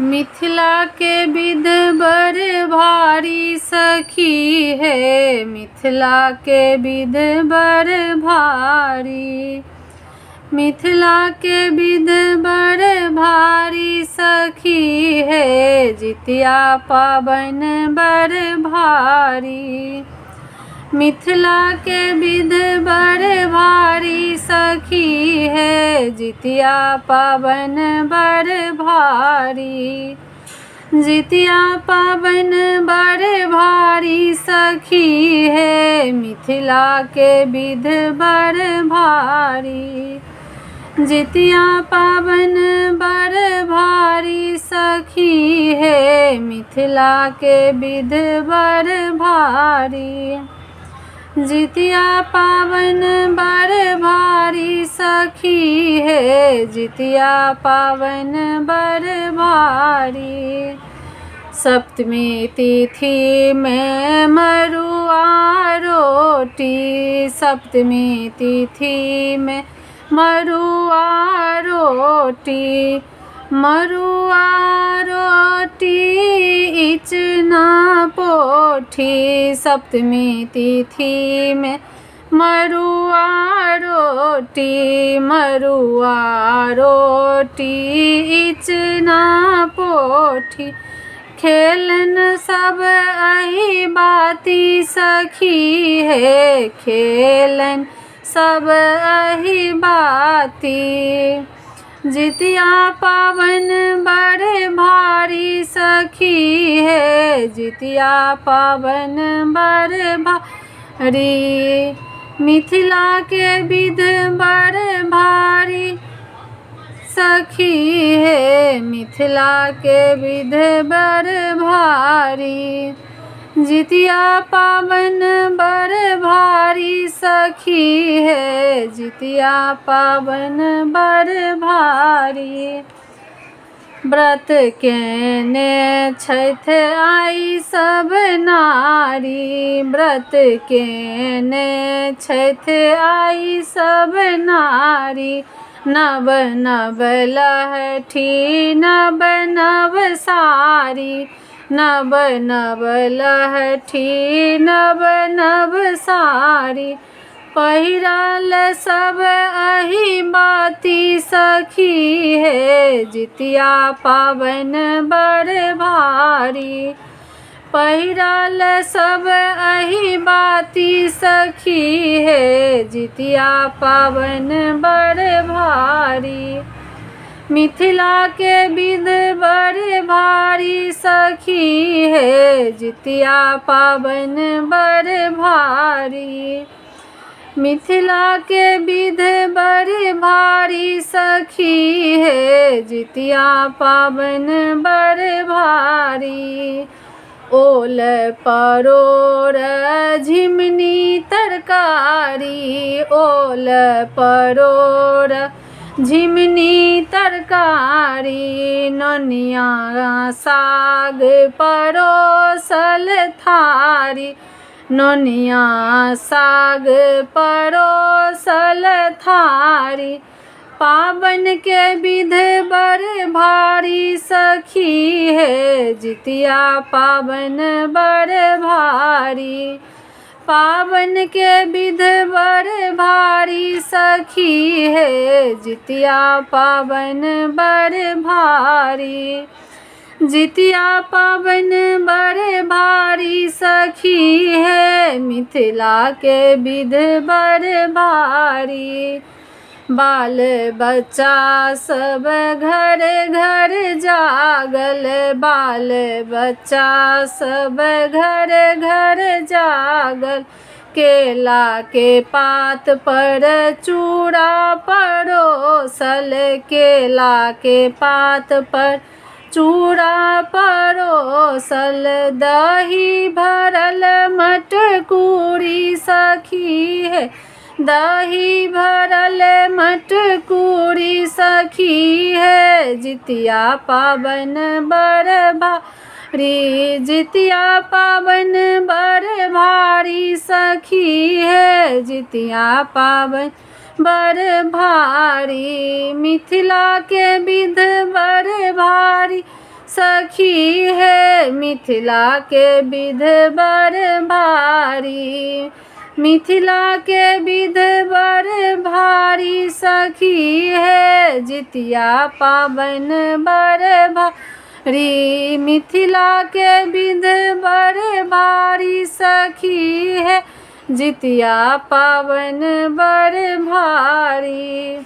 मिथिला के विध बड़ भारी सखी है, मिथिला के विध बड़ भारी। मिथिला के विध बड़ भारी सखी है, जितिया पावन बड़ भारी। मिथिला के विध बड़ भारी सखी है, जितिया पावन बड़ भारी। जितिया पावन बड़ भारी सखी है, मिथिला के विध बड़ भारी। जितिया पावन बड़ भारी सखी है, मिथिला के विध बड़ भारी। जितिया पावन बड़ भारी सखी है, जितिया पावन बड़ भारी। सप्तमी तिथि में मरुआ रोटी, सप्तमी तिथि में मरुआ रोटी। मरुआ रोटी इचना पोठी, सप्तमी तिथि में मरुआ रोटी। मरुआ रोटी इचना पोठी, खेलन सब अहि बाती सखी है, खेलन सब अहि बाती। जितिया पावन बड़ भारी सखी है, जितिया पावन बड़ भारी। मिथिला के विध बड़ भारी सखी है, मिथिला के विध बड़ भारी। जितिया पावन बड़ भारी सखी है, जितिया पावन बड़ भारी। व्रत केने छठ आई सब नारी, व्रत केने छठ आई सब नारी। नव नव लहठी नव नव सारी, नव नव लहठी नव नव सारी। पहिराल सब अहि बाती सखी है, जितिया पावन बड़ भारी। पहिराल सब अहि बाती सखी है, जितिया पावन बड़ भारी। मिथिला के विध बड़ भारी सखी है, जितिया पावन बड़ भारी। मिथिला के विध बड़ भारी सखी है, जितिया पावन बड़ भारी। ओल परोर झिमनी तरकारी, ओल परोर झिमनी तरकारी। नोनिया साग परोसल थारी, नोनिया साग परोसल थारी। पावन के विध बड़ भारी सखी है, जितिया पावन बड़ भारी। पावन के विध बड़ भारी सखी है, जितिया पावन बड़ भारी। जितिया पावन बड़ भारी सखी है, मिथिला के विध बड़ भारी। बाल बच्चा सब घर घर जागल, बाल बच्चा सब घर घर जागल। केला के पात पर चूड़ा परोसल, केला के पात पर चूड़ा परोसल। दही भरल मटकूरी सखी है, दही भरल मटकूरी सखी है, जितिया पावन बड़ भारी। जितिया पावन बड़ भारी सखी है, जितिया पावन बड़ भारी। मिथिला के विध बड़ भारी सखी है। मिथिला के विध बड़ भारी, मिथिला के विध बड़ भारी सखी है। जितिया पाबन बड़ भारी, मिथिला के विध बड़ भारी सखी है। जितिया पाबन बड़ भारी।